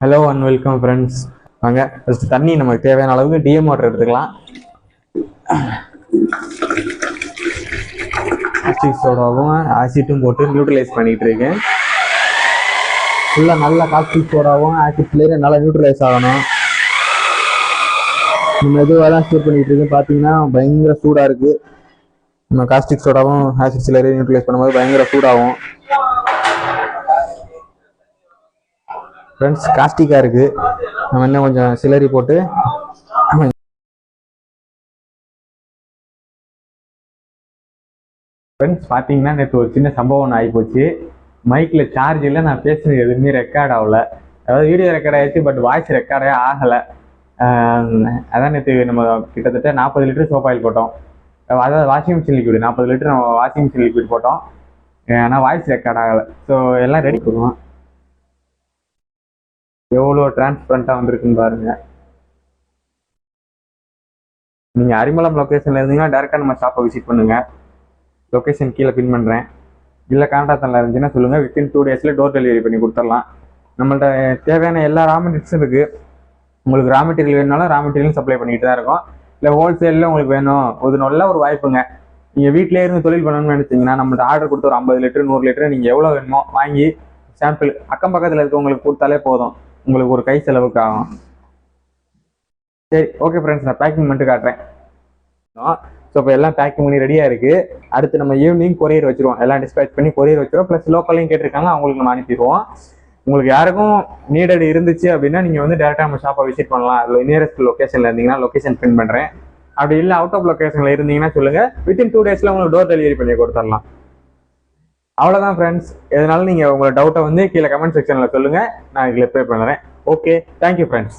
Hello and welcome friends. வாங்க first தண்ணி நமக்கு தேவையான அளவுக்கு டிஎம் வாட்டர் எடுத்துக்கலாம். ஆசிட் சோடாவும் ஆசிட்டும் போட்டு நியூட்ரலைஸ் பண்ணிட்டு இருக்கேன். ஃபுல்லாக நல்லா காஸ்டிக் சோடாவும் ஆசிட்லேயே நல்லா நியூட்ரலைஸ் ஆகணும். நம்ம எதுவாக தான் ஸ்டோர் பண்ணிட்டு இருக்கேன். பார்த்தீங்கன்னா பயங்கர சூடாக இருக்குது. நம்ம காஸ்டிக் சோடாவும் ஆசிட் சிலரே நியூட்ரலைஸ் பண்ணும்போது பயங்கர சூடாகும். ஃப்ரெண்ட்ஸ் காஸ்டிக்காக இருக்குது. நம்ம இன்னும் கொஞ்சம் சிலரி போட்டு ஃப்ரெண்ட்ஸ் பார்த்தீங்கன்னா நேற்று ஒரு சின்ன சம்பவம் ஒன்று ஆகிப்போச்சு. மைக்கில் சார்ஜ் இல்லை, நான் பேசுறது எதுவுமே ரெக்கார்ட் ஆகலை. அதாவது வீடியோ ரெக்கார்ட் ஆகிடுச்சு, பட் வாய்ஸ் ரெக்கார்டே ஆகலை. அதான் நேற்று நம்ம கிட்டத்தட்ட 40 லிட்டர் சோப் ஆயில் போட்டோம். அதாவது வாஷிங் மிஷின் லிக்விட் 40 லிட்டர் நம்ம வாஷிங் மிஷின் லிக்விட் போட்டோம். ஆனால் வாய்ஸ் ரெக்கார்ட் ஆகலை. ஸோ எல்லாம் ரெடி பண்ணுவோம். எவ்வளோ டிரான்ஸ்பரண்டாக வந்திருக்குன்னு பாருங்க. நீங்கள் அரிமளம் லொக்கேஷனில் இருந்தீங்கன்னா டேரெக்டாக நம்ம ஷாப்பை விசிட் பண்ணுங்கள். லொக்கேஷன் கீழே பின் பண்ணுறேன். இல்லை கான்டாக்டில் இருந்துச்சுன்னா சொல்லுங்கள். வித்தின் 2 டேஸில் டோர் டெலிவரி பண்ணி கொடுத்துடலாம். நம்மள்ட்ட தேவையான எல்லா ரா மெட்டீரியல்ஸும் இருக்குது. உங்களுக்கு ரா மெட்டீரியல் வேணுனாலும் ரா மெட்டீரியல் சப்ளை பண்ணிட்டு தான் இருக்கோம். இல்லை ஹோல்சேலில் உங்களுக்கு வேணும், ஒரு நல்ல ஒரு வாய்ப்புங்க. நீங்கள் வீட்டிலே இருந்து தொழில் பண்ணணும்னு நினச்சிங்கன்னா நம்மள்ட்ட ஆர்டர் கொடுத்து ஒரு 50 லிட்டர் 100 லிட்டர் நீங்கள் எவ்வளோ வேணுமோ வாங்கி சாம்பிள் அக்கம் பக்கத்தில் இருக்கவங்களுக்கு கொடுத்தாலே போதும். உங்களுக்கு ஒரு கை செலவுக்கு ஆகும். சரி, ஓகே ஃப்ரெண்ட்ஸ், நான் பேக்கிங் பண்ணிட்டு காட்டுறேன். ஸோ இப்போ எல்லாம் பேக்கிங் பண்ணி ரெடியாக இருக்குது. அடுத்து நம்ம ஈவினிங் கொரியர் வச்சுருவோம். எல்லாம் டிஸ்பேச் பண்ணி கொரியர் வச்சுருவோம். ப்ளஸ் லோக்கல்லையும் கேட்டிருக்காங்க, அவங்களுக்கு நம்ம அனுப்பிடுவோம். உங்களுக்கு யாருக்கும் நீடட் இருந்துச்சு அப்படின்னா நீங்கள் வந்து டேரெக்டாக நம்ம ஷாப்பை விசிட் பண்ணலாம். அதில் நியரஸ்ட் லொக்கேஷனில் இருந்தீங்கன்னா லொக்கேஷன் பின் பண்ணுறேன். அப்படி இல்லை அவுட் ஆஃப் லொக்கேஷனில் இருந்தீங்கன்னா சொல்லுங்கள். வித்தின் 2 டேஸில் உங்களுக்கு டோர் டெலிவரி பண்ணி கொடுத்துடலாம். அவ்வளோதான் ஃப்ரெண்ட்ஸ். எதனால நீங்கள் உங்களோட டவுட்டை வந்து கீழே கமெண்ட் செக்ஷனில் சொல்லுங்கள். நான் இதில் ரிப்ளை பண்ணுறேன். Okay, thank you friends.